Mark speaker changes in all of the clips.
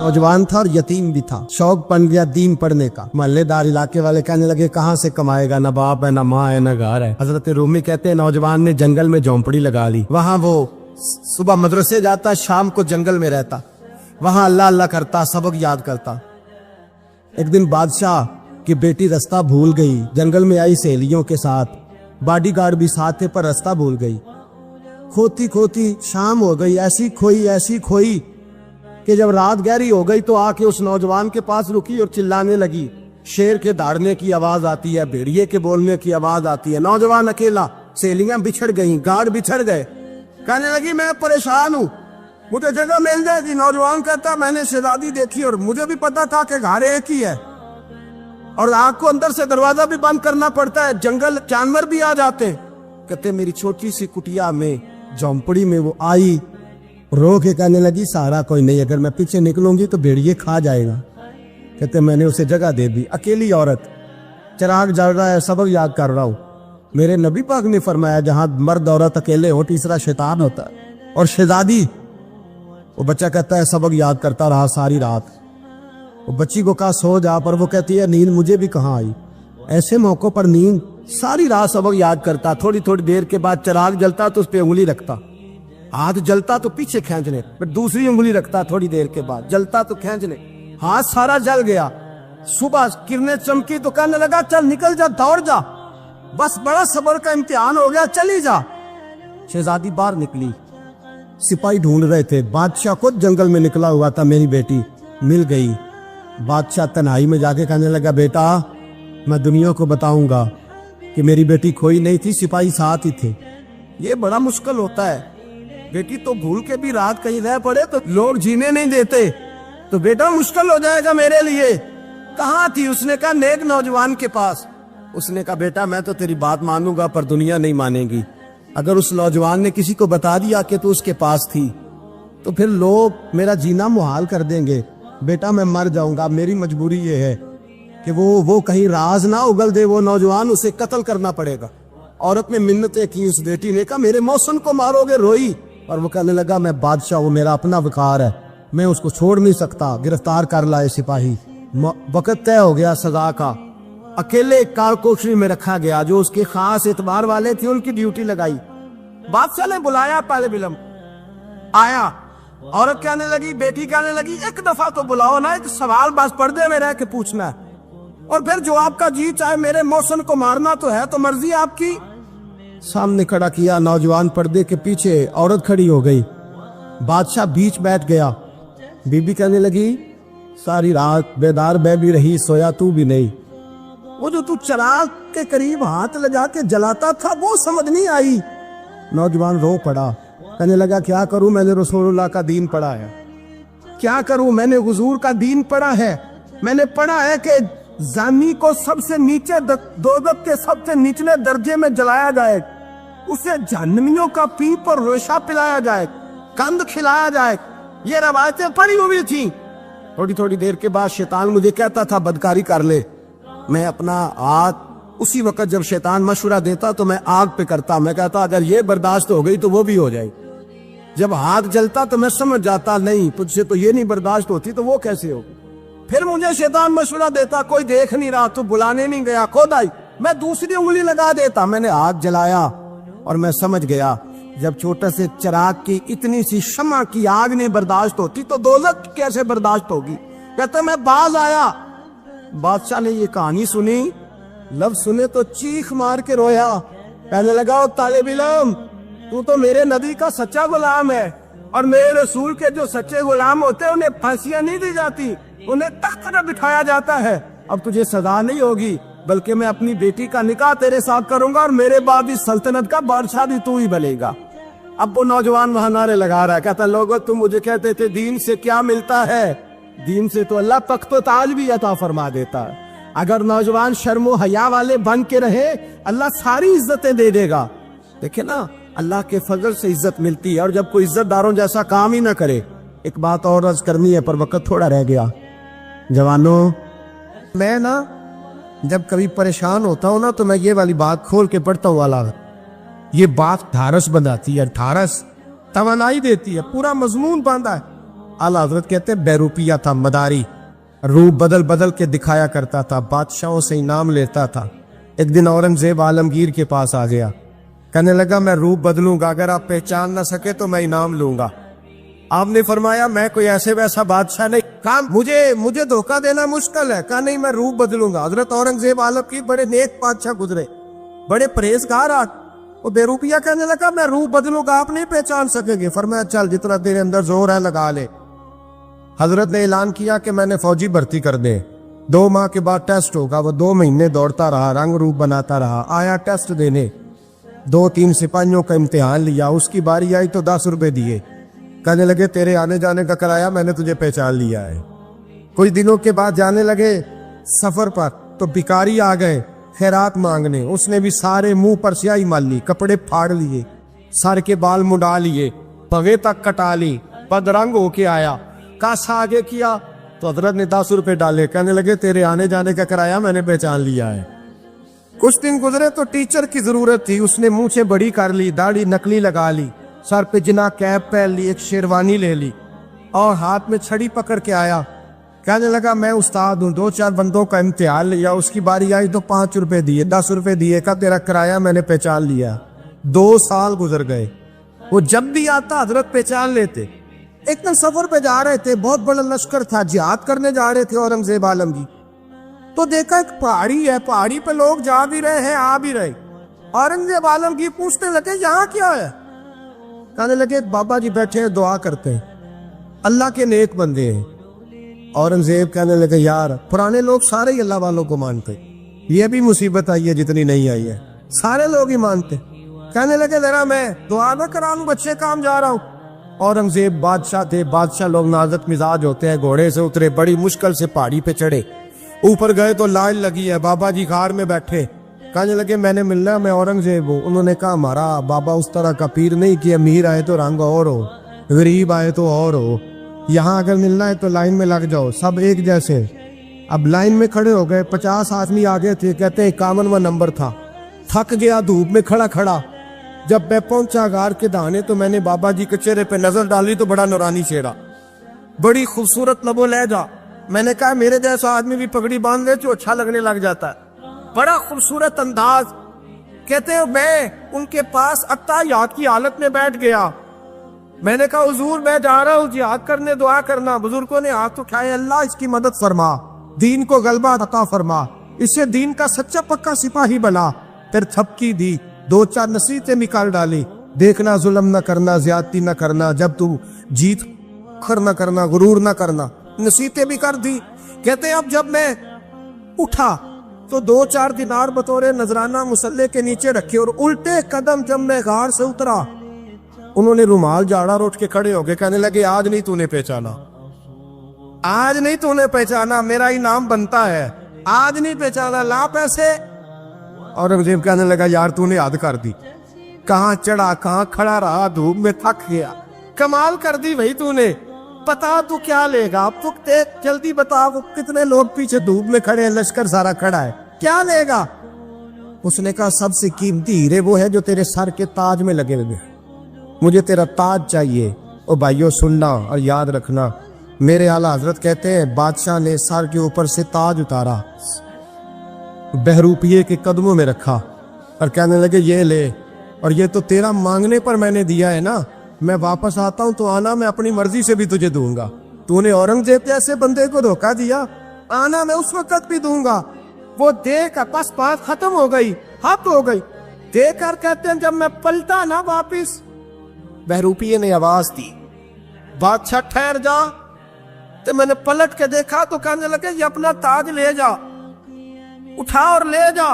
Speaker 1: नौजवान था और यतीम भी था। शौक बन गया दीन पढ़ने का। मोहल्लेदार इलाके वाले कहने लगे कहाँ से कमाएगा, ना बाप है, ना माँ है, ना घर है। हजरत रूमी कहते हैं नौजवान ने जंगल में झोंपड़ी लगा ली। वहाँ वो सुबह मदरसे जाता, शाम को जंगल में रहता, वहाँ अल्लाह अल्लाह करता, सबक याद करता। एक दिन बादशाह की बेटी रास्ता भूल गई, जंगल में आई सहेलियों के साथ, बॉडीगार्ड भी साथ थे पर रास्ता भूल गई। खोती खोती शाम हो गई, ऐसी खोई कि जब रात गहरी हो गई तो आके उस नौजवान के पास रुकी और चिल्लाने लगी। शेर के दहाड़ने की आवाज आती है, भेड़िए के बोलने की आवाज आती है। नौजवान अकेला, सहेलियां बिछड़ गई, गार्ड बिछड़ गए। कहने लगी मैं परेशान हूँ, मुझे जगह मिल जाएगी। नौजवान कहता मैंने शहजादी देखी और मुझे भी पता था कि घर एक ही है और आग को अंदर से दरवाजा भी बंद करना पड़ता है, जंगल जानवर भी आ जाते हैं। कहते मेरी छोटी सी कुटिया में, झोंपड़ी में वो आई, रो के कहने लगी सहारा कोई नहीं, अगर मैं पीछे निकलूंगी तो भेड़िए खा जाएगा। कहते मैंने उसे जगह दे दी। अकेली औरत, चिराग जल रहा है, सबक याद कर रहा हूँ। मेरे नबी पाक ने फरमाया जहां मर्द औरत अकेले हो तीसरा शैतान होता है। और शहजादी, वो बच्चा कहता है सबक याद करता रहा सारी रात। वो बच्ची को कहा सो जा, पर वो कहती है नींद मुझे भी कहाँ आई। ऐसे मौकों पर नींद, सारी रात सबक याद करता। थोड़ी थोड़ी देर के बाद चिराग जलता तो उस पर उंगली रखता, हाथ जलता तो पीछे खींचने, फिर दूसरी उंगली रखता। थोड़ी देर के बाद जलता तो खींचने, हाथ सारा जल गया। सुबह किरणें चमकी तो कहने लगा चल निकल जा, दौड़ जा, बस बड़ा सब्र का इम्तिहान हो गया, चली जा। शहजादी बाहर निकली, सिपाही ढूंढ रहे थे। बादशाह खुद जंगल में निकला हुआ था, मेरी बेटी मिल गई। बादशाह तन्हाई में जाके कहने लगा बेटा मैं दुनिया को बताऊंगा कि मेरी बेटी खोई नहीं थी, सिपाही साथ ही थे। ये बड़ा मुश्किल होता है, बेटी तो भूल के भी रात कहीं रह पड़े तो लोग जीने नहीं देते, तो बेटा मुश्किल हो जाएगा मेरे लिए। कहाँ थी? उसने कहा नेक नौजवान के पास। उसने कहा बेटा मैं तो तेरी बात मानूंगा पर दुनिया नहीं मानेगी। अगर उस नौजवान ने किसी को बता दिया कि तू उसके पास थी तो फिर लोग मेरा जीना मुहाल कर देंगे। बेटा मैं मर जाऊंगा, मेरी मजबूरी ये है कि वो कहीं राज ना उगल दे वो नौजवान, उसे कत्ल करना पड़ेगा। औरत ने मिन्नतें की, उस बेटी ने कहा मेरे मौसम को मारोगे, रोई। और वो कहने लगा मैं बादशाह, वो मेरा अपना विकार है, मैं उसको छोड़ नहीं सकता। गिरफ्तार कर लाए सिपाही। वक्त तय हो गया सजा का। अकेले कार कोठरी में रखा गया, जो उसके खास एतबार वाले थे उनकी ड्यूटी लगाई। बादशाह ने बुलाया, पहले बिलम आया। औरत कहने लगी, बेटी कहने लगी एक दफा तो बुलाओ ना, एक सवाल बस पर्दे में रह के पूछना है और फिर जो आपका जी चाहे, मेरे मौसम को मारना तो है, तो मर्जी आपकी। सामने खड़ा किया, नौजवान पर्दे के पीछे, औरत खड़ी हो गई। बादशाह बीच बैठ गया। बीबी कहने लगी सारी रात बेदार मैं भी रही, सोया तू भी नहीं। वो जो तू चिराग के करीब हाथ लगा के जलाता था वो समझ नहीं आई। नौजवान रो पड़ा, कहने लगा क्या करूं, मैंने रसूलुल्लाह का दीन पढ़ा है, क्या करूं, मैंने हुजूर का दीन पढ़ा है। मैंने पढ़ा है कि जानी को सबसे नीचे दोज़ख के सबसे निचले दर्जे में जलाया जाए, उसे जहन्नमियों का पीप और रेशा पिलाया जाए, कंद खिलाया जाए। ये रवायतें पड़ी हुई थी। थोड़ी थोड़ी देर के बाद शैतान मुझे कहता था बदकारी कर ले। मैं अपना हाथ उसी वक्त जब शैतान मशवरा देता तो मैं आग पे करता। मैं कहता अगर ये बर्दाश्त हो गई तो वो भी हो जाएगी। जब हाथ जलता तो मैं समझ जाता नहीं तुझसे तो ये नहीं बर्दाश्त होती तो वो कैसे होगी। फिर मुझे शैतान मशवरा देता कोई देख नहीं रहा, तू बुलाने नहीं गया, खुद आई। मैं दूसरी उंगली लगा देता। मैंने हाथ जलाया और मैं समझ गया जब छोटे से चिराग की इतनी सी शमा की आग नहीं बर्दाश्त होती तो दोज़ख कैसे बर्दाश्त होगी। कहते मैं बाज आया। बादशाह ने ये कहानी सुनी, लफ्ज सुने तो चीख मार के रोया। कहने लगा तालिब इल्म तू तो मेरे नबी का सच्चा गुलाम है और मेरे रसूल के जो सच्चे गुलाम होते हैं उन्हें फांसियां नहीं दी जाती, उन्हें तख्त पर बिठाया जाता है। अब तुझे सजा नहीं होगी बल्कि मैं अपनी बेटी का निकाह तेरे साथ करूंगा और मेरे बाद इस सल्तनत का बादशाह भी तू ही बनेगा। अब वो नौजवान वहां नारे लगा रहा है, कहता लोगों तुम मुझे कहते थे दीन से क्या मिलता है, दीन से तो अल्लाह तख्त व ताज भी अता फरमा देता है। अगर नौजवान शर्मो हया वाले बन के रहे अल्लाह सारी इज्जतें दे देगा। देखे ना अल्लाह के फजल से इज्जत मिलती है और जब कोई इज्जतदारों जैसा काम ही ना करे। एक बात और अर्ज करनी है पर वक्त थोड़ा रह गया। जवानों मैं ना जब कभी परेशान होता हूँ ना तो मैं ये वाली बात खोल के पढ़ता हूँ वाला, ये बात ढारस बनाती है, ढारस तवानाई देती है, पूरा मजमून बांधा है। आला हजरत कहते बेरूपिया था, मदारी, रूप बदल बदल के दिखाया करता था, बादशाहों से इनाम लेता था। एक दिन औरंगजेब आलमगीर के पास आ गया, कहने लगा मैं रूप बदलूंगा, अगर आप पहचान ना सके तो मैं इनाम लूंगा। आपने फरमाया मैं कोई ऐसे वैसा बादशाह नहीं, कहा मुझे धोखा देना मुश्किल है। कहा नहीं, मैं रूप बदलूंगा। हजरत औरंगजेब आलमगीर बड़े नेक बादशाह गुजरे, बड़े परहेजगार। वो बेरूपिया कहने लगा मैं रूप बदलूंगा, आप नहीं पहचान सकेंगे। फरमाया चल जितना तेरे अंदर जोर है लगा ले। हजरत ने ऐलान किया कि मैंने फौजी भर्ती कर दे, 2 माह के बाद टेस्ट होगा। वो 2 महीने दौड़ता रहा, रंग रूप बनाता रहा, आया टेस्ट देने, 2-3 सिपाहियों का इम्तिहान लिया, उसकी बारी आई तो 10 रुपए दिए। कहने लगे तेरे आने जाने का कराया मैंने तुझे पहचान लिया है। कुछ दिनों के बाद जाने लगे सफर पर, तो भिखारी आ गए खैरात मांगने। उसने भी सारे मुंह पर स्याही मार ली, कपड़े फाड़ लिए, सर के बाल मुड़ा लिए, भवे तक कटा ली, बदरंग होके आया। कासा आगे किया तो हजरत ने 10 रुपए डाले। कहने लगे तेरे आने जाने का कराया मैंने पहचान लिया है। कुछ दिन गुजरे तो टीचर की जरूरत थी, उसने मुंह से बड़ी कर ली, दाढ़ी नकली लगा ली, सर पे जिना कैप पहन ली, एक शेरवानी ले ली और हाथ में छड़ी पकड़ के आया। कहने लगा मैं उस्ताद हूँ, 2-4 बंदों का इम्तिहान लिया, उसकी बारी आई तो 5 रुपए दिए, 10 रुपए दिए, का तेरा किराया मैंने पहचान लिया। 2 साल गुजर गए, वो जब भी आता हजरत पहचान लेते। एक दिन सफर पे जा रहे थे, बहुत बड़ा लश्कर था, जिहाद करने जा रहे थे औरंगजेब आलमगीर। तो देखा एक पहाड़ी है, पहाड़ी पे लोग जा भी रहे हैं आ भी रहे। औरंगजेब आलमगीर पूछने लगे यहाँ क्या है? कहने लगे बाबा जी बैठे हैं दुआ करते हैं, अल्लाह के नेक बंदे हैं। औरंगजेब कहने लगे यार पुराने लोग सारे ही अल्लाह वालों को मानते, ये भी मुसीबत आई है जितनी नहीं आई है, सारे लोग ही मानते। कहने लगे जरा मैं दुआ ना करा लूं, बच्चे काम जा रहा हूं। औरंगजेब बादशाह थे, बादशाह लोग नाजुक मिजाज होते हैं। घोड़े से उतरे, बड़ी मुश्किल से पहाड़ी पे चढ़े, ऊपर गए तो लाइन लगी है, बाबा जी खार में बैठे। कहने लगे मैंने मिलना, मैं औरंगजेब हूँ। उन्होंने कहा हमारा बाबा उस तरह का पीर नहीं कि अमीर आए तो रंग और हो, गरीब आए तो और हो, यहाँ अगर मिलना है तो लाइन में लग जाओ, सब एक जैसे। अब लाइन में खड़े हो गए, 50 आदमी आगे थे, कहते हैं 51वां नंबर था। थक गया धूप में खड़ा खड़ा। जब मैं पहुंचा गार के दाने तो मैंने बाबा जी के चेहरे पे नजर डाली तो बड़ा नूरानी चेहरा, बड़ी खूबसूरत लबो लहजा। मैंने कहा मेरे जैसा आदमी भी पगड़ी बांध ले तो अच्छा लगने लग जाता है, बड़ा खूबसूरत अंदाज। कहते हैं मैं उनके पास अत्ताहियात की हालत में बैठ गया। मैंने कहा हुजूर मैं जा रहा हूँ जिहाद करने, दुआ करना। बुजुर्गों ने हाथ उठाए, अल्लाह इसकी मदद फरमा, दीन को गलबा अता फरमा, इससे दीन का सच्चा पक्का सिपाही बना। फिर थपकी दी, 2-4 नसीहतें निकाल डाली, देखना जुल्म न करना, ज्यादती न करना, जब तू जीत खर न करना, गुरूर न करना, नसीहतें भी कर दी। कहते अब जब मैं उठा तो 2-4 दिनार बतौरे नजराना मुसल्ले के नीचे रखे और उल्टे कदम जब मैं गार से उतरा, उन्होंने रुमाल झाड़ा और उठ के खड़े हो गए। कहने लगे आज नहीं तूने पहचाना, आज नहीं तूने पहचाना, मेरा इनाम बनता है, आज नहीं पहचाना, ला पैसे। औरंगजेब कहने लगा यार तूने हद कर दी, कहाँ चढ़ा कहाँ खड़ा रहा, धूप में थक गया, कमाल कर दी भाई तूने। बता तू क्या लेगा, अब तू जल्दी बता, वो कितने लोग पीछे धूप में खड़े हैं, लश्कर सारा खड़ा है, क्या लेगा? उसने कहा सबसे कीमती हीरे वो है जो तेरे सर के ताज में लगे हुए, मुझे तेरा ताज चाहिए। ओ भाइयों सुनना और याद रखना, मेरे आला हजरत कहते हैं बादशाह ने सर के ऊपर से ताज उतारा, बहरूपिये के कदमों में रखा और कहने लगे ये ले, और ये तो तेरा मांगने पर मैंने दिया है ना, मैं वापस आता हूं तो आना, मैं अपनी मर्जी से भी तुझे दूंगा। तूने औरंगजेब जैसे बंदे को धोखा दिया, आना मैं उस वक्त भी दूंगा। वो देकर बस बात खत्म हो गई, हद हो गई। देकर कहते हैं जब मैं पलटा ना वापिस, बहरूपिये ने आवाज दी बादशाह ठहर जा। तो मैंने पलट के देखा तो कहने लगे ये अपना ताज ले जा, उठा और ले जा।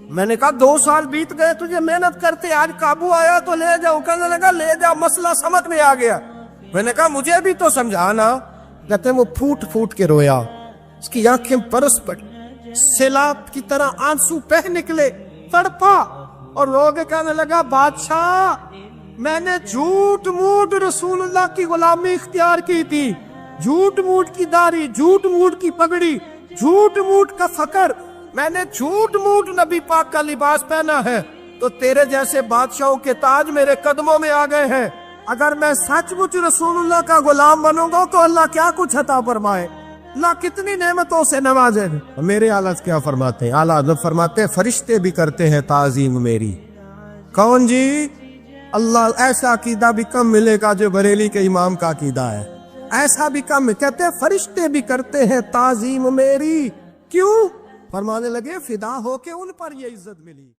Speaker 1: मैंने कहा 2 साल बीत गए तुझे मेहनत करते, आज काबू आया तो ले जाओ। कहने लगा ले जा, मसला समझ में आ गया। मैंने कहा मुझे भी तो समझाना। कहते वो फूट फूट के रोया, उसकी आंखें बरस पड़ी, सैलाब की तरह आंसू बह निकले, तड़पा और रो के कहने लगा बादशाह मैंने झूठ मूठ रसूलुल्लाह की गुलामी इख्तियार की थी, झूठ मूठ की दाढ़ी, झूठ मूठ की पगड़ी, झूठ मूठ का फकर, मैंने झूठ मूठ नबी पाक का लिबास पहना है, तो तेरे जैसे बादशाहों के ताज मेरे कदमों में आ गए हैं। اگر میں سچ مچ رسول اللہ کا غلام بنوں گا تو اللہ کیا کچھ عطا فرمائے، اللہ کتنی نعمتوں سے نوازے۔ میرے اعلیٰ کیا فرماتے ہیں؟ اعلیٰ حضرت فرماتے ہیں فرشتے بھی کرتے ہیں تعظیم میری۔ کون جی؟ اللہ ایسا عقیدہ بھی کم ملے گا جو بریلی کے امام کا عقیدہ ہے، ایسا بھی کم۔ کہتے ہیں فرشتے بھی کرتے ہیں تعظیم میری، کیوں؟ فرمانے لگے فدا ہو کے ان پر یہ عزت ملی۔